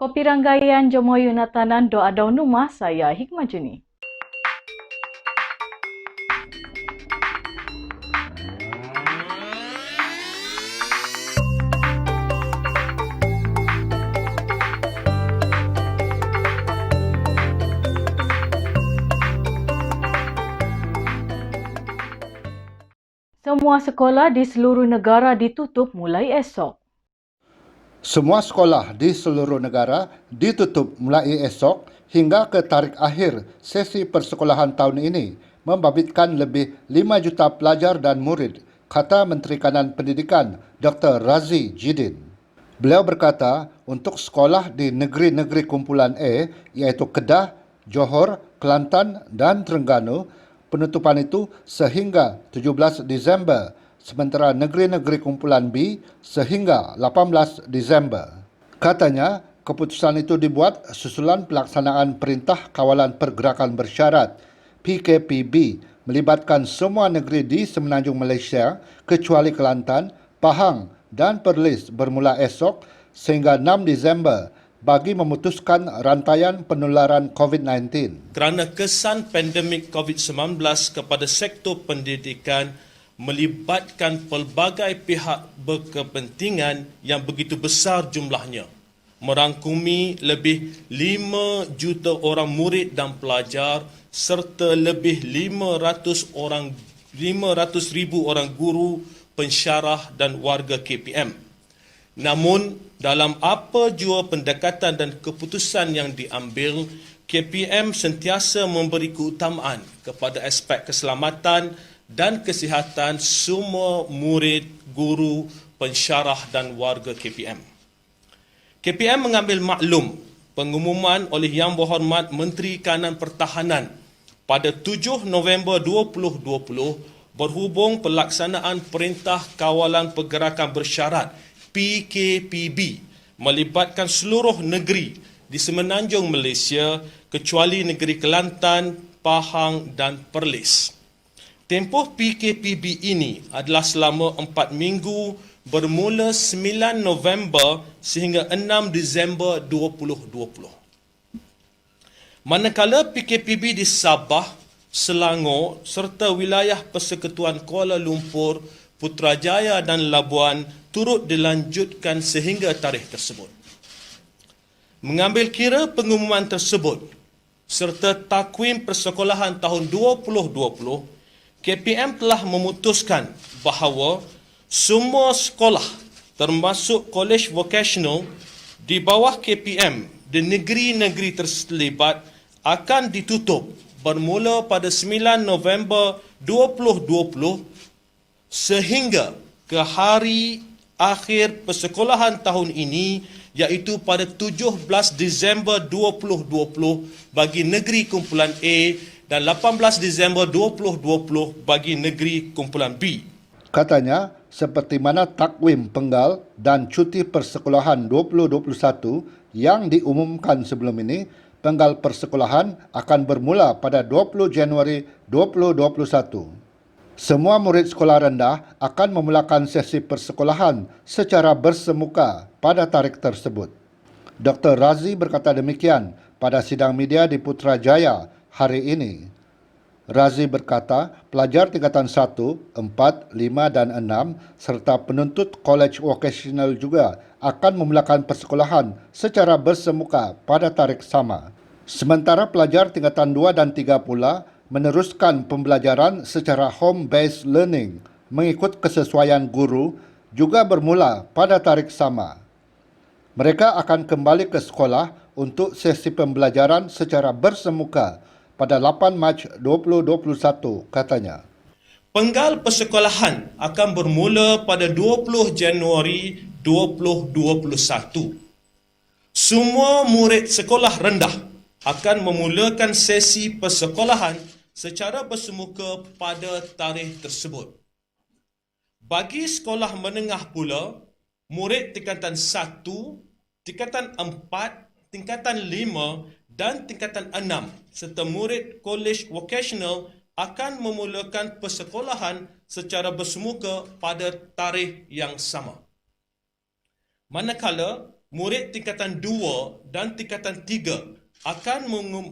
Kopi Ranggaian Jomoyu Natanan Doa Daun Rumah, saya Hikmah Juni. Semua sekolah di seluruh negara ditutup mulai esok. Semua sekolah di seluruh negara ditutup mulai esok hingga ke tarikh akhir sesi persekolahan tahun ini, membabitkan lebih 5 juta pelajar dan murid, kata Menteri Kanan Pendidikan Dr. Razi Jidin. Beliau berkata, untuk sekolah di negeri-negeri kumpulan A, iaitu Kedah, Johor, Kelantan dan Terengganu, penutupan itu sehingga 17 Disember, sementara negeri-negeri kumpulan B sehingga 18 Disember. Katanya, keputusan itu dibuat susulan pelaksanaan Perintah Kawalan Pergerakan Bersyarat PKPB melibatkan semua negeri di Semenanjung Malaysia kecuali Kelantan, Pahang dan Perlis bermula esok sehingga 6 Disember bagi memutuskan rantaian penularan COVID-19. Kerana kesan pandemik COVID-19 kepada sektor pendidikan melibatkan pelbagai pihak berkepentingan yang begitu besar jumlahnya, merangkumi lebih 5 juta orang murid dan pelajar serta lebih 500,000 orang guru, pensyarah dan warga KPM. Namun, dalam apa jua pendekatan dan keputusan yang diambil, KPM sentiasa memberi keutamaan kepada aspek keselamatan dan kesihatan semua murid, guru, pensyarah dan warga KPM. KPM mengambil maklum pengumuman oleh Yang Berhormat Menteri Kanan Pertahanan pada 7 November 2020 berhubung pelaksanaan Perintah Kawalan Pergerakan Bersyarat PKPB melibatkan seluruh negeri di Semenanjung Malaysia kecuali negeri Kelantan, Pahang dan Perlis. Tempoh PKPB ini adalah selama 4 minggu bermula 9 November sehingga 6 Disember 2020. Manakala PKPB di Sabah, Selangor serta wilayah Persekutuan Kuala Lumpur, Putrajaya dan Labuan turut dilanjutkan sehingga tarikh tersebut. Mengambil kira pengumuman tersebut serta takwim persekolahan tahun 2020, KPM telah memutuskan bahawa semua sekolah termasuk kolej vokasional di bawah KPM di negeri-negeri terlibat akan ditutup bermula pada 9 November 2020 sehingga ke hari akhir persekolahan tahun ini iaitu pada 17 Disember 2020 bagi negeri kumpulan A dan 18 Disember 2020 bagi negeri kumpulan B. Katanya, seperti mana takwim penggal dan cuti persekolahan 2021 yang diumumkan sebelum ini, penggal persekolahan akan bermula pada 20 Januari 2021. Semua murid sekolah rendah akan memulakan sesi persekolahan secara bersemuka pada tarikh tersebut. Dr. Razi berkata demikian pada sidang media di Putrajaya hari ini. Razi berkata, pelajar tingkatan 1, 4, 5 dan 6 serta penuntut kolej vokasional juga akan memulakan persekolahan secara bersemuka pada tarikh sama. Sementara pelajar tingkatan 2 dan 3 pula meneruskan pembelajaran secara home-based learning mengikut kesesuaian guru juga bermula pada tarikh sama. Mereka akan kembali ke sekolah untuk sesi pembelajaran secara bersemuka pada 8 Mac 2021, katanya. Penggal persekolahan akan bermula pada 20 Januari 2021. Semua murid sekolah rendah akan memulakan sesi persekolahan secara bersemuka pada tarikh tersebut. Bagi sekolah menengah pula, murid tingkatan 1, tingkatan 4, tingkatan 5 dan tingkatan 6 serta murid kolej vokasional akan memulakan persekolahan secara bersemuka pada tarikh yang sama. Manakala murid tingkatan 2 dan tingkatan 3 akan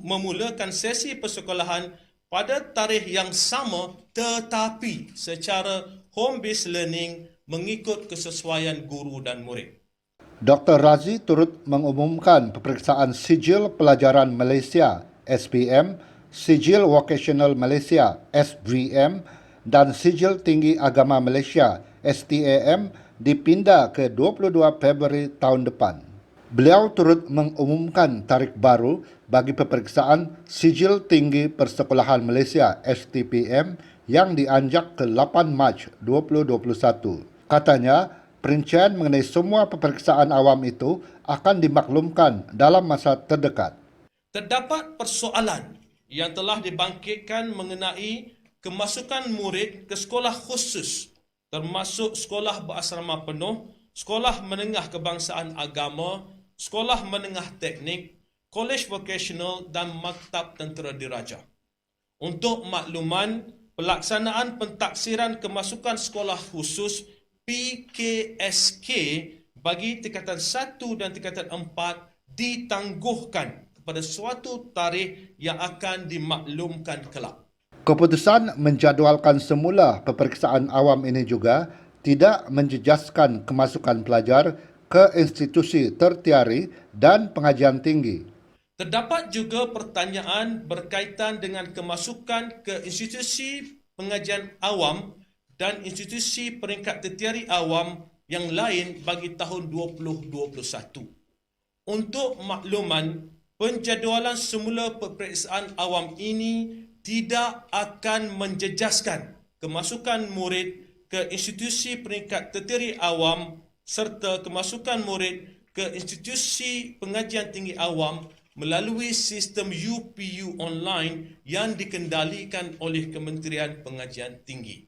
memulakan sesi persekolahan pada tarikh yang sama tetapi secara home-based learning mengikut kesesuaian guru dan murid. Dr. Razi turut mengumumkan peperiksaan Sijil Pelajaran Malaysia (SPM), Sijil Vocational Malaysia (SVM) dan Sijil Tinggi Agama Malaysia (STAM) dipindah ke 22 Februari tahun depan. Beliau turut mengumumkan tarikh baru bagi peperiksaan Sijil Tinggi Persekolahan Malaysia (STPM) yang dianjak ke 8 Mac 2021. Katanya, perincian mengenai semua peperiksaan awam itu akan dimaklumkan dalam masa terdekat. Terdapat persoalan yang telah dibangkitkan mengenai kemasukan murid ke sekolah khusus termasuk sekolah berasrama penuh, sekolah menengah kebangsaan agama, sekolah menengah teknik, kolej vocational dan maktab tentera diraja. Untuk makluman, pelaksanaan pentaksiran kemasukan sekolah khusus PKSK bagi tingkatan 1 dan tingkatan 4 ditangguhkan pada suatu tarikh yang akan dimaklumkan kelak. Keputusan menjadualkan semula peperiksaan awam ini juga tidak menjejaskan kemasukan pelajar ke institusi tertiari dan pengajian tinggi. Terdapat juga pertanyaan berkaitan dengan kemasukan ke institusi pengajian awam dan institusi peringkat tertiari awam yang lain bagi tahun 2021. Untuk makluman, penjadualan semula peperiksaan awam ini tidak akan menjejaskan kemasukan murid ke institusi peringkat tertiari awam serta kemasukan murid ke institusi pengajian tinggi awam melalui sistem UPU online yang dikendalikan oleh Kementerian Pengajian Tinggi.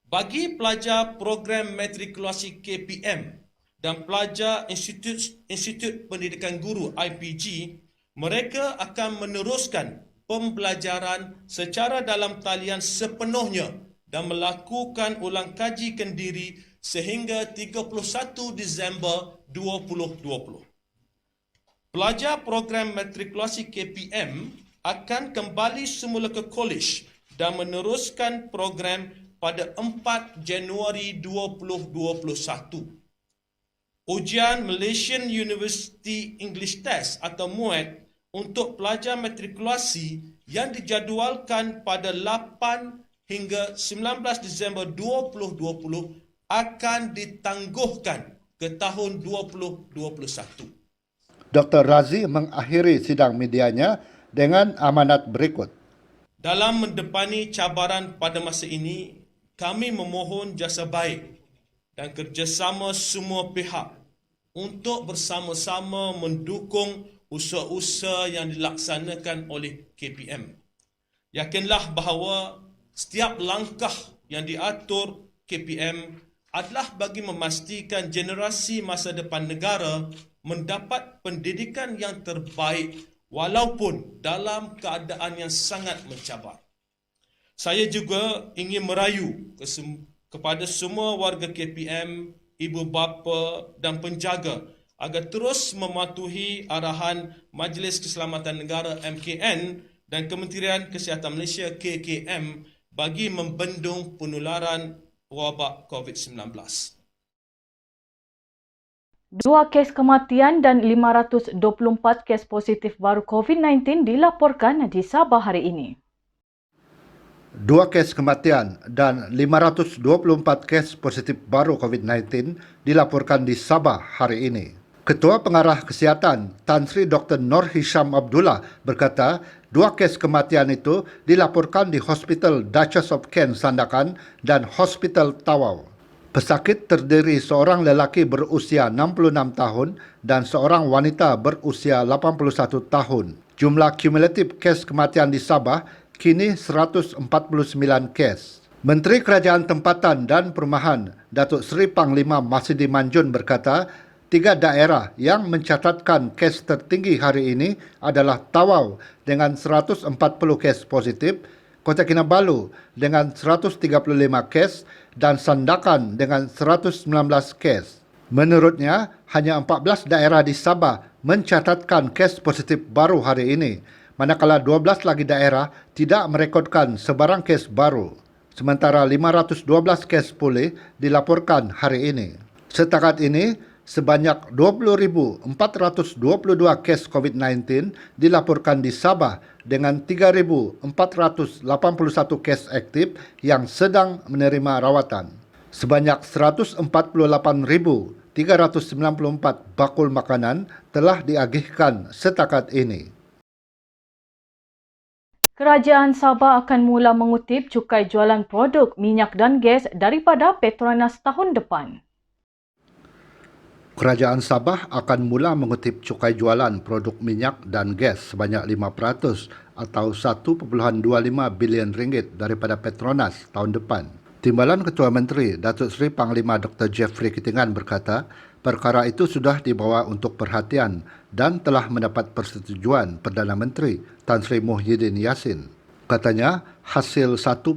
Bagi pelajar program matrikulasi KPM dan pelajar Institut Pendidikan Guru IPG, mereka akan meneruskan pembelajaran secara dalam talian sepenuhnya dan melakukan ulang kaji kendiri sehingga 31 Disember 2020. Pelajar program matrikulasi KPM akan kembali semula ke kolej dan meneruskan program pada 4 Januari 2021. Ujian Malaysian University English Test atau MUET untuk pelajar matrikulasi yang dijadualkan pada 8 hingga 19 Disember 2020 akan ditangguhkan ke tahun 2021. Dr. Razi mengakhiri sidang medianya dengan amanat berikut. Dalam mendepani cabaran pada masa ini, kami memohon jasa baik dan kerjasama semua pihak untuk bersama-sama mendukung usaha-usaha yang dilaksanakan oleh KPM. Yakinlah bahawa setiap langkah yang diatur KPM adalah bagi memastikan generasi masa depan negara mendapat pendidikan yang terbaik walaupun dalam keadaan yang sangat mencabar. Saya juga ingin merayu kepada semua warga KPM, ibu bapa dan penjaga agar terus mematuhi arahan Majlis Keselamatan Negara MKN dan Kementerian Kesihatan Malaysia KKM bagi membendung penularan wabak COVID-19. 2 kes kematian dan 524 kes positif baru COVID-19 dilaporkan di Sabah hari ini. 2 kes kematian dan 524 kes positif baru COVID-19 dilaporkan di Sabah hari ini. Ketua Pengarah Kesihatan Tan Sri Dr. Nur Hisham Abdullah berkata 2 kes kematian itu dilaporkan di Hospital Duchess of Kent Sandakan dan Hospital Tawau. Pesakit terdiri seorang lelaki berusia 66 tahun dan seorang wanita berusia 81 tahun. Jumlah kumulatif kes kematian di Sabah kini 149 kes. Menteri Kerajaan Tempatan dan Perumahan Datuk Seri Panglima Masidi Manjun berkata, 3 daerah yang mencatatkan kes tertinggi hari ini adalah Tawau dengan 140 kes positif, Kota Kinabalu dengan 135 kes dan Sandakan dengan 119 kes. Menurutnya, hanya 14 daerah di Sabah mencatatkan kes positif baru hari ini, manakala 12 lagi daerah tidak merekodkan sebarang kes baru. Sementara 512 kes pulih dilaporkan hari ini. Setakat ini, sebanyak 20.422 kes COVID-19 dilaporkan di Sabah dengan 3.481 kes aktif yang sedang menerima rawatan. Sebanyak 148.394 bakul makanan telah diagihkan setakat ini. Kerajaan Sabah akan mula mengutip cukai jualan produk minyak dan gas daripada Petronas tahun depan. Kerajaan Sabah akan mula mengutip cukai jualan produk minyak dan gas sebanyak 5% atau 1.25 bilion ringgit daripada Petronas tahun depan. Timbalan Ketua Menteri Datuk Seri Panglima Dr. Jeffrey Kitingan berkata, perkara itu sudah dibawa untuk perhatian dan telah mendapat persetujuan Perdana Menteri Tan Sri Muhyiddin Yassin. Katanya, hasil 1.2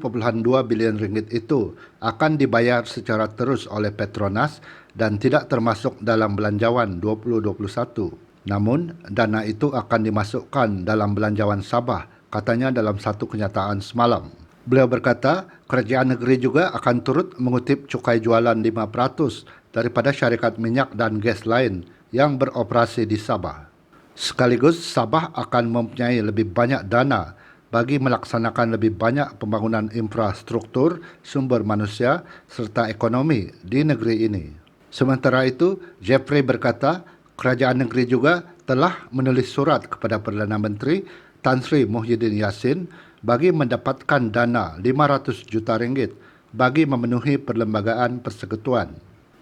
bilion ringgit itu akan dibayar secara terus oleh Petronas dan tidak termasuk dalam belanjawan 2021. Namun, dana itu akan dimasukkan dalam belanjawan Sabah, katanya dalam satu kenyataan semalam. Beliau berkata, kerajaan negeri juga akan turut mengutip cukai jualan 5% daripada syarikat minyak dan gas lain yang beroperasi di Sabah. Sekaligus, Sabah akan mempunyai lebih banyak dana bagi melaksanakan lebih banyak pembangunan infrastruktur, sumber manusia serta ekonomi di negeri ini. Sementara itu, Jeffrey berkata, kerajaan negeri juga telah menulis surat kepada Perdana Menteri Tan Sri Muhyiddin Yassin bagi mendapatkan dana 500 juta ringgit bagi memenuhi perlembagaan persekutuan.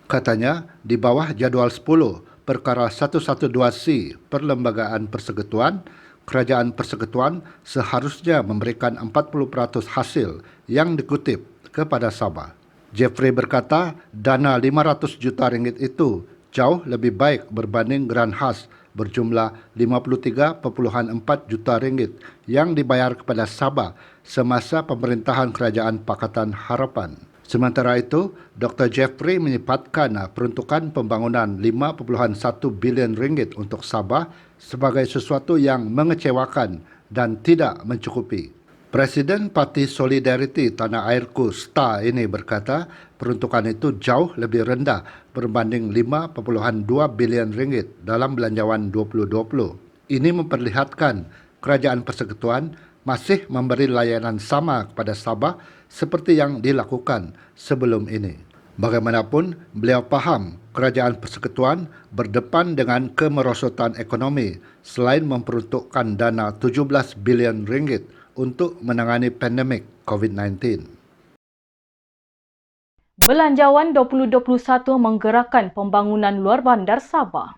Katanya, di bawah jadual 10 perkara 112C Perlembagaan Persekutuan, Kerajaan Persekutuan seharusnya memberikan 40% hasil yang dikutip kepada Sabah. Jeffrey berkata, dana 500 juta ringgit itu jauh lebih baik berbanding geran khas berjumlah 53.4 juta ringgit yang dibayar kepada Sabah semasa pemerintahan Kerajaan Pakatan Harapan. Sementara itu, Dr. Jeffrey menyipatkan peruntukan pembangunan 5.1 bilion ringgit untuk Sabah sebagai sesuatu yang mengecewakan dan tidak mencukupi. Presiden Parti Solidariti Tanah Airku STA ini berkata peruntukan itu jauh lebih rendah berbanding 5.2 bilion ringgit dalam belanjawan 2020. Ini memperlihatkan Kerajaan Persekutuan masih memberi layanan sama kepada Sabah seperti yang dilakukan sebelum ini. Bagaimanapun, beliau faham Kerajaan Persekutuan berdepan dengan kemerosotan ekonomi selain memperuntukkan dana 17 bilion ringgit untuk menangani pandemik COVID-19. Belanjawan 2021 menggerakkan pembangunan luar bandar Sabah.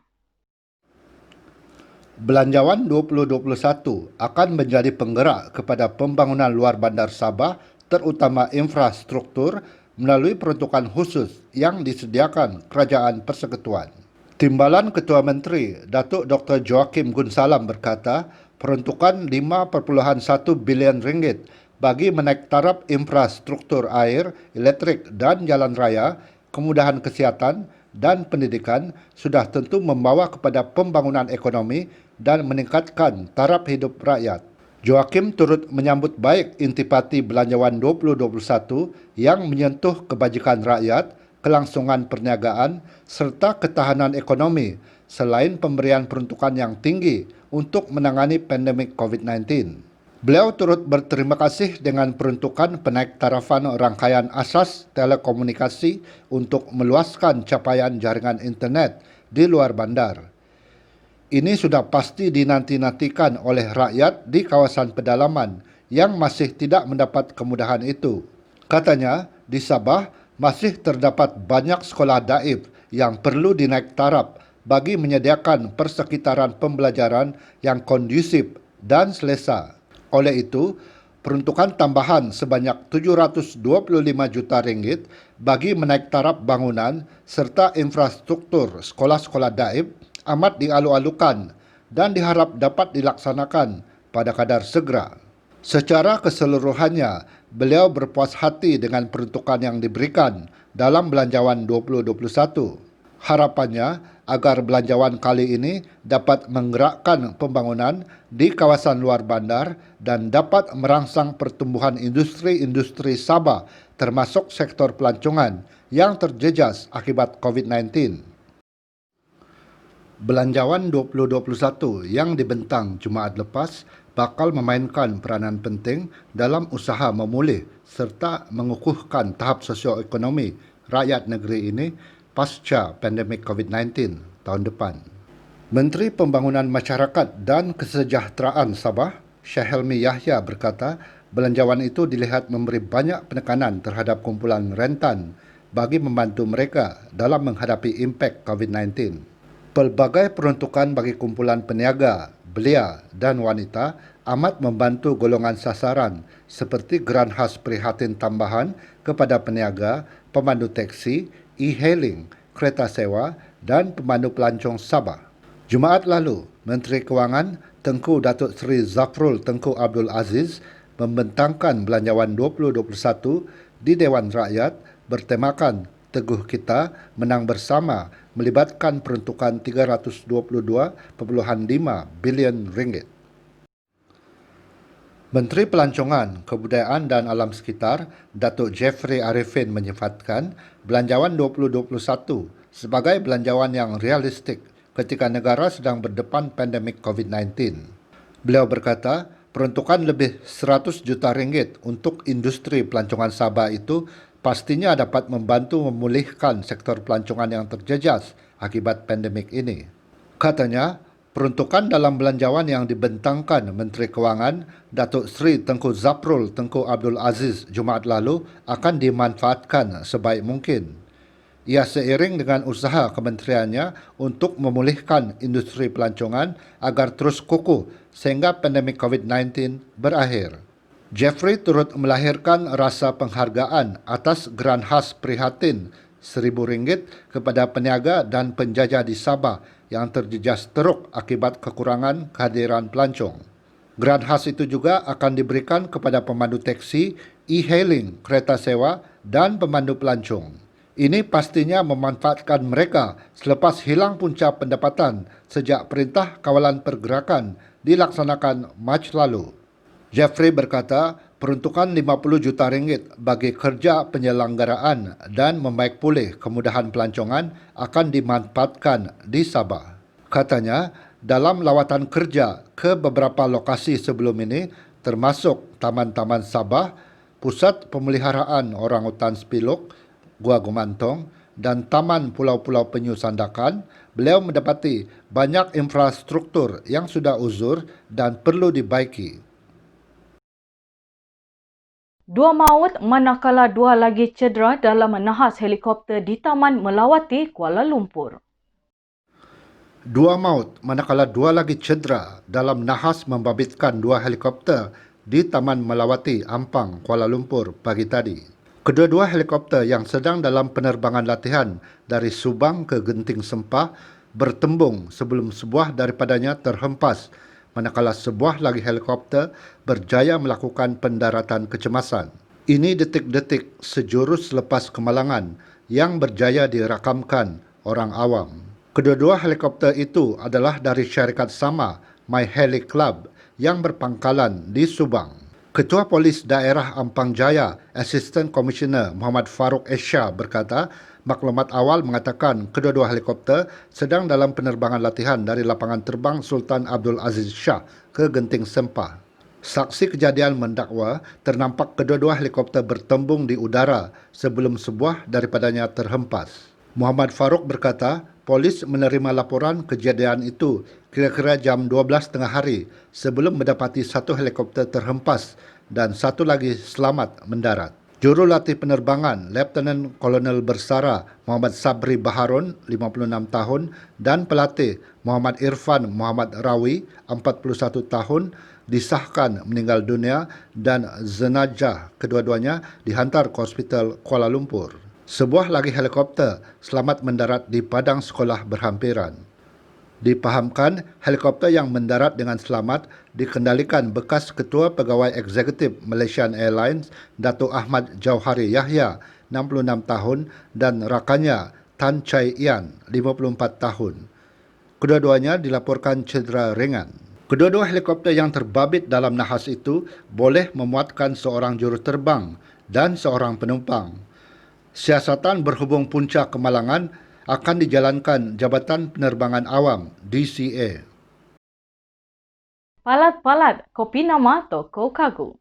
Belanjawan 2021 akan menjadi penggerak kepada pembangunan luar bandar Sabah, terutama infrastruktur melalui peruntukan khusus yang disediakan Kerajaan Persekutuan. Timbalan Ketua Menteri Datuk Dr. Joachim Gunsalam berkata, peruntukan 5.1 bilion ringgit bagi menaik taraf infrastruktur air, elektrik dan jalan raya, kemudahan kesihatan dan pendidikan sudah tentu membawa kepada pembangunan ekonomi dan meningkatkan taraf hidup rakyat. Joachim turut menyambut baik intipati belanjawan 2021 yang menyentuh kebajikan rakyat, kelangsungan perniagaan serta ketahanan ekonomi selain pemberian peruntukan yang tinggi untuk menangani pandemik COVID-19. Beliau turut berterima kasih dengan peruntukan penaik tarafan rangkaian asas telekomunikasi untuk meluaskan capaian jaringan internet di luar bandar. Ini sudah pasti dinanti-nantikan oleh rakyat di kawasan pedalaman yang masih tidak mendapat kemudahan itu. Katanya, di Sabah masih terdapat banyak sekolah daif yang perlu dinaik taraf bagi menyediakan persekitaran pembelajaran yang kondusif dan selesa. Oleh itu, peruntukan tambahan sebanyak 725 juta ringgit bagi menaik taraf bangunan serta infrastruktur sekolah-sekolah daif amat dialu-alukan dan diharap dapat dilaksanakan pada kadar segera. Secara keseluruhannya, beliau berpuas hati dengan peruntukan yang diberikan dalam belanjawan 2021. Harapannya agar belanjawan kali ini dapat menggerakkan pembangunan di kawasan luar bandar dan dapat merangsang pertumbuhan industri-industri Sabah termasuk sektor pelancongan yang terjejas akibat COVID-19. Belanjawan 2021 yang dibentang Jumaat lepas bakal memainkan peranan penting dalam usaha memulih serta mengukuhkan tahap sosioekonomi rakyat negeri ini pasca pandemik COVID-19 tahun depan. Menteri Pembangunan Masyarakat dan Kesejahteraan Sabah, Syahelmi Yahya berkata, belanjawan itu dilihat memberi banyak penekanan terhadap kumpulan rentan bagi membantu mereka dalam menghadapi impak COVID-19. Pelbagai peruntukan bagi kumpulan peniaga, belia dan wanita amat membantu golongan sasaran seperti geran khas prihatin tambahan kepada peniaga, pemandu teksi, e-hailing, kereta sewa dan pemandu pelancong Sabah. Jumaat lalu, Menteri Kewangan Tengku Datuk Seri Zafrul Tengku Abdul Aziz membentangkan belanjawan 2021 di Dewan Rakyat bertemakan Teguh Kita Menang Bersama melibatkan peruntukan 322.5 bilion ringgit. Menteri Pelancongan, Kebudayaan dan Alam Sekitar, Datuk Jeffrey Arifin menyifatkan belanjawan 2021 sebagai belanjawan yang realistik ketika negara sedang berdepan pandemik COVID-19. Beliau berkata, peruntukan lebih 100 juta ringgit untuk industri pelancongan Sabah itu pastinya dapat membantu memulihkan sektor pelancongan yang terjejas akibat pandemik ini. Katanya, peruntukan dalam belanjawan yang dibentangkan Menteri Kewangan Datuk Seri Tengku Zafrul Tengku Abdul Aziz Jumaat lalu akan dimanfaatkan sebaik mungkin. Ia seiring dengan usaha kementeriannya untuk memulihkan industri pelancongan agar terus kukuh sehingga pandemik COVID-19 berakhir. Jeffrey turut melahirkan rasa penghargaan atas geran khas prihatin RM1,000 kepada peniaga dan penjajah di Sabah yang terjejas teruk akibat kekurangan kehadiran pelancong. Geran khas itu juga akan diberikan kepada pemandu teksi, e-hailing, kereta sewa dan pemandu pelancong. Ini pastinya memanfaatkan mereka selepas hilang punca pendapatan sejak Perintah Kawalan Pergerakan dilaksanakan Mac lalu. Jeffrey berkata, peruntukan RM50 juta bagi kerja penyelenggaraan dan membaik pulih kemudahan pelancongan akan dimanfaatkan di Sabah. Katanya, dalam lawatan kerja ke beberapa lokasi sebelum ini, termasuk Taman-Taman Sabah, Pusat Pemeliharaan Orangutan Spiluk, Gua Gumantong dan Taman Pulau-Pulau Penyu Sandakan, beliau mendapati banyak infrastruktur yang sudah uzur dan perlu dibaiki. 2 maut manakala 2 lagi cedera dalam nahas helikopter di Taman Melawati, Kuala Lumpur. 2 maut manakala 2 lagi cedera dalam nahas membabitkan 2 helikopter di Taman Melawati, Ampang, Kuala Lumpur pagi tadi. Kedua-dua helikopter yang sedang dalam penerbangan latihan dari Subang ke Genting Sempah bertembung sebelum sebuah daripadanya terhempas, manakala sebuah lagi helikopter berjaya melakukan pendaratan kecemasan. Ini detik-detik sejurus selepas kemalangan yang berjaya dirakamkan orang awam. Kedua-dua helikopter itu adalah dari syarikat sama, My Heli Club, yang berpangkalan di Subang. Ketua Polis Daerah Ampang Jaya, Assistant Commissioner Muhammad Farouk Esha berkata, maklumat awal mengatakan kedua-dua helikopter sedang dalam penerbangan latihan dari lapangan terbang Sultan Abdul Aziz Shah ke Genting Sempah. Saksi kejadian mendakwa ternampak kedua-dua helikopter bertembung di udara sebelum sebuah daripadanya terhempas. Muhammad Farouk berkata, polis menerima laporan kejadian itu kira-kira jam 12.30 hari sebelum mendapati satu helikopter terhempas dan satu lagi selamat mendarat. Jurulatih penerbangan Lieutenant Kolonel Bersara Muhammad Sabri Baharun, 56 tahun dan pelatih Muhammad Irfan Muhammad Rawi, 41 tahun disahkan meninggal dunia dan jenazah kedua-duanya dihantar ke Hospital Kuala Lumpur. Sebuah lagi helikopter selamat mendarat di padang sekolah berhampiran. Dipahamkan, helikopter yang mendarat dengan selamat dikendalikan bekas Ketua Pegawai Eksekutif Malaysian Airlines, Datuk Ahmad Jauhari Yahya, 66 tahun dan rakannya, Tan Chai Ian, 54 tahun. Kedua-duanya dilaporkan cedera ringan. Kedua-dua helikopter yang terbabit dalam nahas itu boleh memuatkan seorang juruterbang dan seorang penumpang. Siasatan berhubung punca kemalangan akan dijalankan Jabatan Penerbangan Awam DCA. Palat-palat, kopi nama toko Kagu.